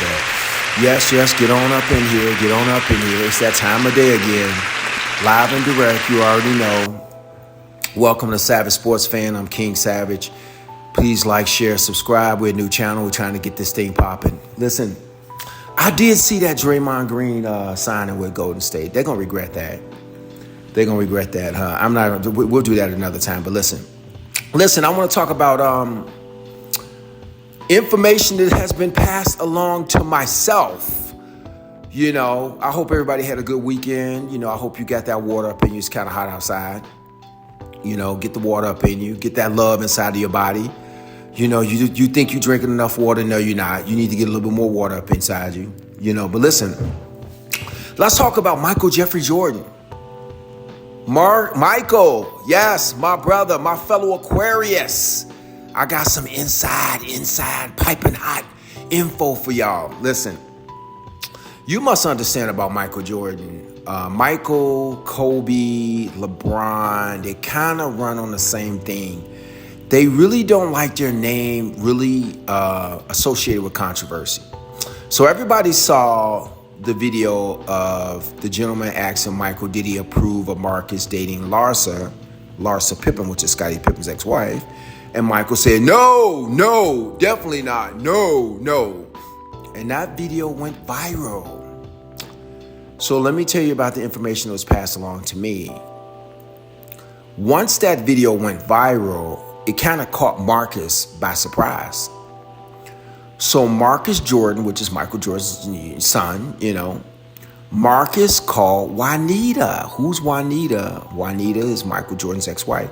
that. Yes, get on up in here. Get on up in here. It's that time of day again. Live and direct, you already know. Welcome to Savage Sports Fan. I'm King Savage. Please like, share, subscribe. We're a new channel. We're trying to get this thing popping. Listen, I did see that Draymond Green signing with Golden State. They're going to regret that. They're going to regret that, huh? We'll do that another time. But listen, I want to talk about information that has been passed along to myself. You know, I hope everybody had a good weekend. You know, I hope you got that water up in you. It's kind of hot outside. You know, get the water up in you. Get that love inside of your body. You know, you think you're drinking enough water. No, you're not. You need to get a little bit more water up inside you. You know, but listen, let's talk about Michael Jeffrey Jordan. Michael, yes, my brother, my fellow Aquarius. I got some inside, piping hot info for y'all. Listen, you must understand about Michael Jordan. Michael, Kobe, LeBron, they kind of run on the same thing. They really don't like their name really associated with controversy. So everybody saw the video of the gentleman asking Michael, did he approve of Marcus dating larsa Pippen, which is Scottie Pippen's ex-wife. And Michael said, no, definitely not. No. And that video went viral. So let me tell you about the information that was passed along to me. Once that video went viral, it kind of caught Marcus by surprise. So Marcus Jordan, which is Michael Jordan's son, you know, Marcus called Juanita. Who's Juanita? Juanita is Michael Jordan's ex-wife.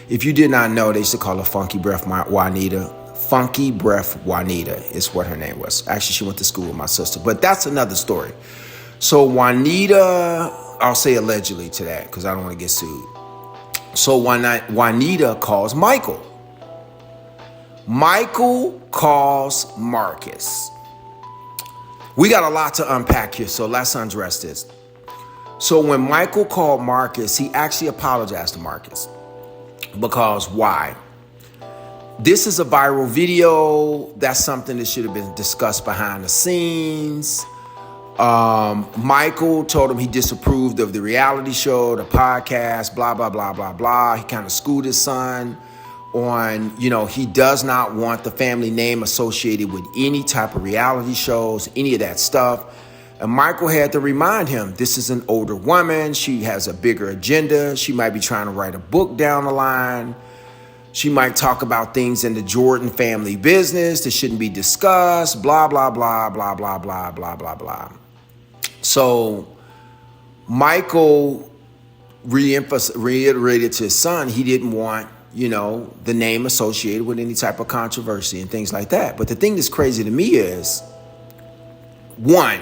If you did not know, they used to call her Funky Breath Juanita. Funky Breath Juanita is what her name was. Actually, she went to school with my sister, but that's another story. So Juanita, I'll say allegedly to that because I don't want to get sued. So Juanita calls Michael. Michael calls Marcus. We got a lot to unpack here, so let's undress this. So when Michael called Marcus, he actually apologized to Marcus. Because why? This is a viral video. That's something that should have been discussed behind the scenes. Michael told him he disapproved of the reality show, the podcast, blah, blah, blah, blah, blah. He kind of schooled his son on, you know, he does not want the family name associated with any type of reality shows, any of that stuff. And Michael had to remind him, this is an older woman. She has a bigger agenda. She might be trying to write a book down the line. She might talk about things in the Jordan family business that shouldn't be discussed, blah, blah, blah, blah, blah, blah, blah, blah, blah. So Michael reiterated to his son he didn't want, you know, the name associated with any type of controversy and things like that. But the thing that's crazy to me is, one,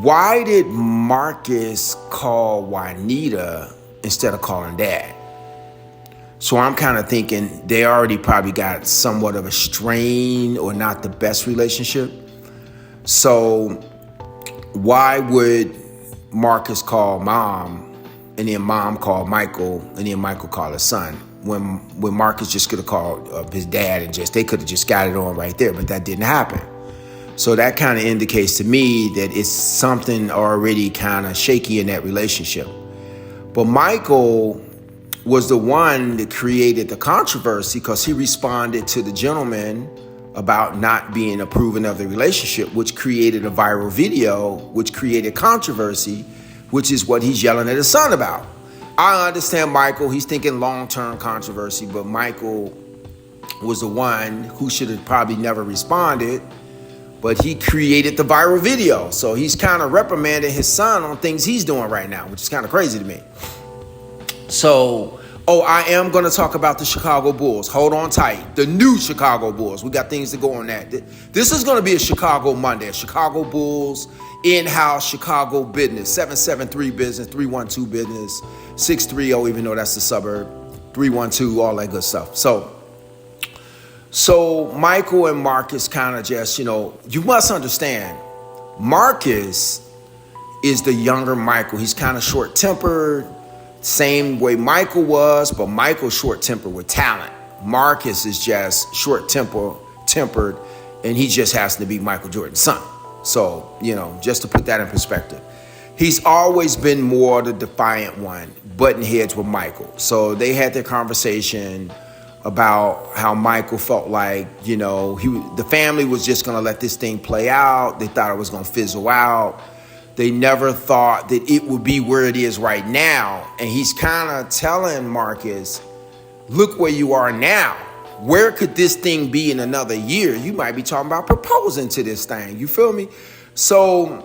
why did Marcus call Juanita instead of calling Dad? So I'm kind of thinking they already probably got somewhat of a strain or not the best relationship. So why would Marcus call Mom and then Mom call Michael and then Michael call his son when Marcus just could have called his dad and they could have just got it on right there, but that didn't happen. So that kind of indicates to me that it's something already kind of shaky in that relationship. But Michael was the one that created the controversy because he responded to the gentleman about not being approving of the relationship, which created a viral video, which created controversy, which is what he's yelling at his son about. I understand Michael, he's thinking long-term controversy, but Michael was the one who should have probably never responded, but he created the viral video. So he's kind of reprimanding his son on things he's doing right now, which is kind of crazy to me. So, I am going to talk about the Chicago Bulls. Hold on tight. The new Chicago Bulls. We got things to go on that. This is going to be a Chicago Monday. A Chicago Bulls in-house Chicago business. 773 business, 312 business, 630, even though that's the suburb, 312, all that good stuff. So Michael and Marcus kind of just, you know, you must understand, Marcus is the younger Michael. He's kind of short-tempered. Same way Michael was, but Michael's short-tempered with talent. Marcus is just short-tempered and he just happens to be Michael Jordan's son. So, just to put that in perspective. He's always been more the defiant one, butting heads with Michael. So they had their conversation about how Michael felt like, the family was just going to let this thing play out. They thought it was going to fizzle out. They never thought that it would be where it is right now. And he's kind of telling Marcus, look where you are now. Where could this thing be in another year? You might be talking about proposing to this thing. You feel me? So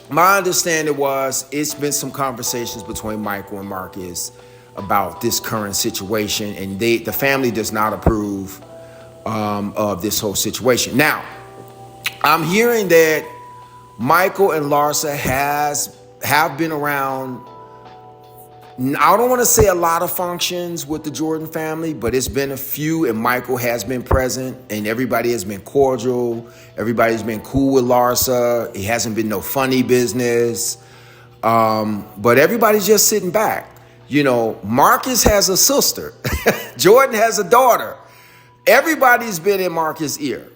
my understanding was it's been some conversations between Michael and Marcus about this current situation, and the family does not approve of this whole situation. Now, I'm hearing that Michael and Larsa have been around. I don't want to say a lot of functions with the Jordan family, but it's been a few, and Michael has been present, and everybody has been cordial. Everybody's been cool with Larsa. It hasn't been no funny business, but everybody's just sitting back. Marcus has a sister. Jordan has a daughter. Everybody's been in Marcus' ear.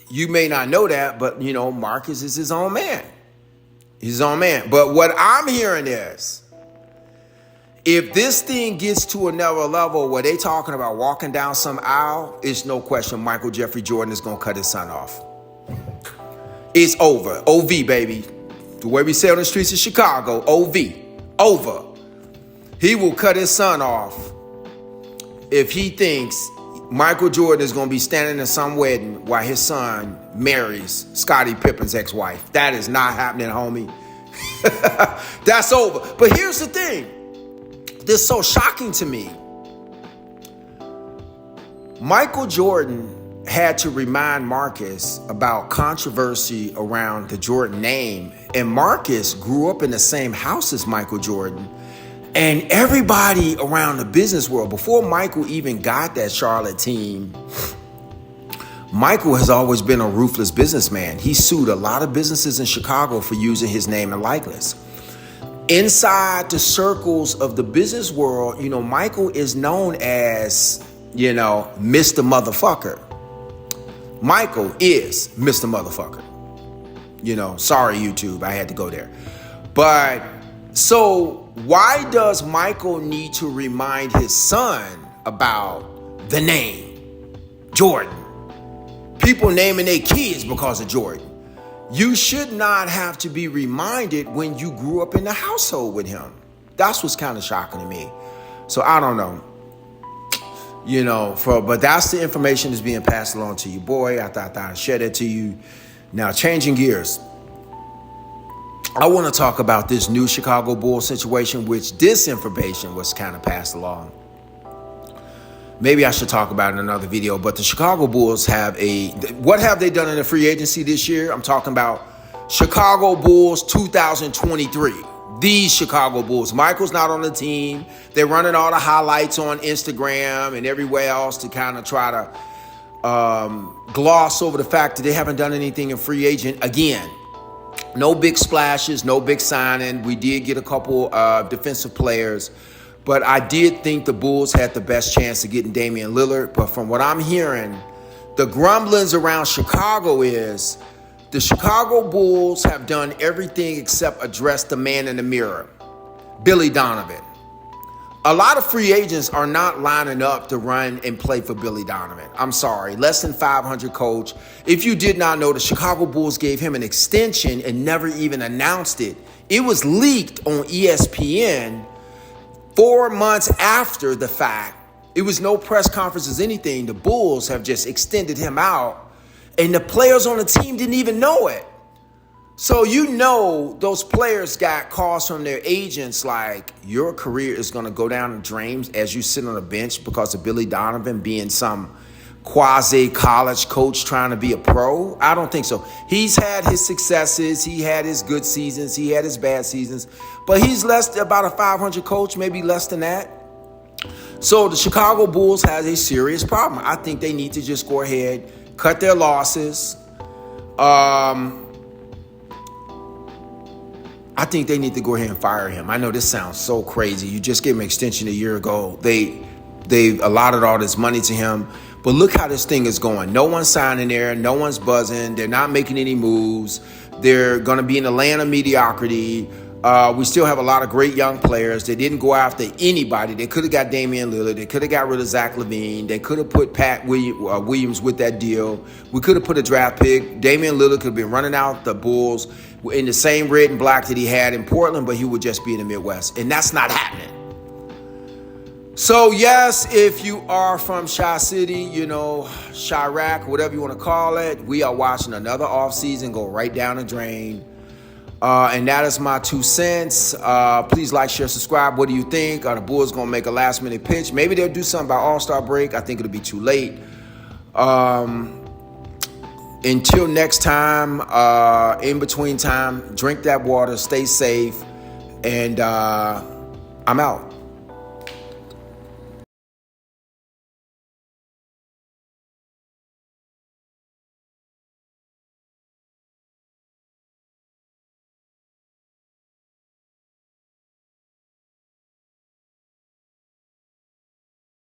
You may not know that, but, Marcus is his own man. He's his own man. But what I'm hearing is, if this thing gets to another level where they talking about walking down some aisle, it's no question Michael Jeffrey Jordan is going to cut his son off. It's over. OV, baby. The way we say on the streets of Chicago, OV. Over. He will cut his son off if he thinks Michael Jordan is going to be standing in some wedding while his son marries Scottie Pippen's ex-wife. That is not happening, homie. That's over. But here's the thing. This is so shocking to me. Michael Jordan had to remind Marcus about controversy around the Jordan name. And Marcus grew up in the same house as Michael Jordan. And everybody around the business world, before Michael even got that Charlotte team, Michael has always been a ruthless businessman. He sued a lot of businesses in Chicago for using his name and likeness. Inside the circles of the business world, Michael is known as, Mr. Motherfucker. Michael is Mr. Motherfucker. Sorry, YouTube, I had to go there. But so why does Michael need to remind his son about the name Jordan? People naming their kids because of Jordan. You should not have to be reminded when you grew up in the household with him. That's what's kind of shocking to me. So I don't know. But that's the information that's being passed along to you, boy. I thought I'd share that to you. Now, changing gears. I want to talk about this new Chicago Bulls situation, which this information was kind of passed along. Maybe I should talk about it in another video, but the Chicago Bulls what have they done in the free agency this year? I'm talking about Chicago Bulls 2023. These Chicago Bulls. Michael's not on the team. They're running all the highlights on Instagram and everywhere else to kind of try to gloss over the fact that they haven't done anything in free agent. Again, no big splashes, no big signing. We did get a couple defensive players. But I did think the Bulls had the best chance of getting Damian Lillard. But from what I'm hearing, the grumblings around Chicago is the Chicago Bulls have done everything except address the man in the mirror, Billy Donovan. A lot of free agents are not lining up to run and play for Billy Donovan. I'm sorry, less than 500 coach. If you did not know, the Chicago Bulls gave him an extension and never even announced it. It was leaked on ESPN 4 months after the fact. It was no press conferences, anything. The Bulls have just extended him out, and the players on the team didn't even know it. So those players got calls from their agents like, your career is going to go down in drains as you sit on a bench because of Billy Donovan being some quasi-college coach trying to be a pro. I don't think so. He's had his successes. He had his good seasons. He had his bad seasons. But he's about a 500 coach, maybe less than that. So the Chicago Bulls has a serious problem. I think they need to just go ahead, cut their losses. I think they need to go ahead and fire him. I know this sounds so crazy. You just gave him an extension a year ago. They allotted all this money to him. But look how this thing is going. No one's signing there. No one's buzzing. They're not making any moves. They're going to be in the land of mediocrity. We still have a lot of great young players. They didn't go after anybody. They could have got Damian Lillard. They could have got rid of Zach LaVine. They could have put Pat Williams with that deal. We could have put a draft pick. Damian Lillard could have been running out the Bulls in the same red and black that he had in Portland, but he would just be in the Midwest. And that's not happening. So, yes, if you are from Chi City, Chirac, whatever you want to call it, we are watching another offseason go right down the drain. And that is my 2 cents. Please like, share, subscribe. What do you think? Are the Bulls going to make a last-minute pitch? Maybe they'll do something by All-Star break. I think it'll be too late. Until next time, in between time, drink that water, stay safe, and I'm out.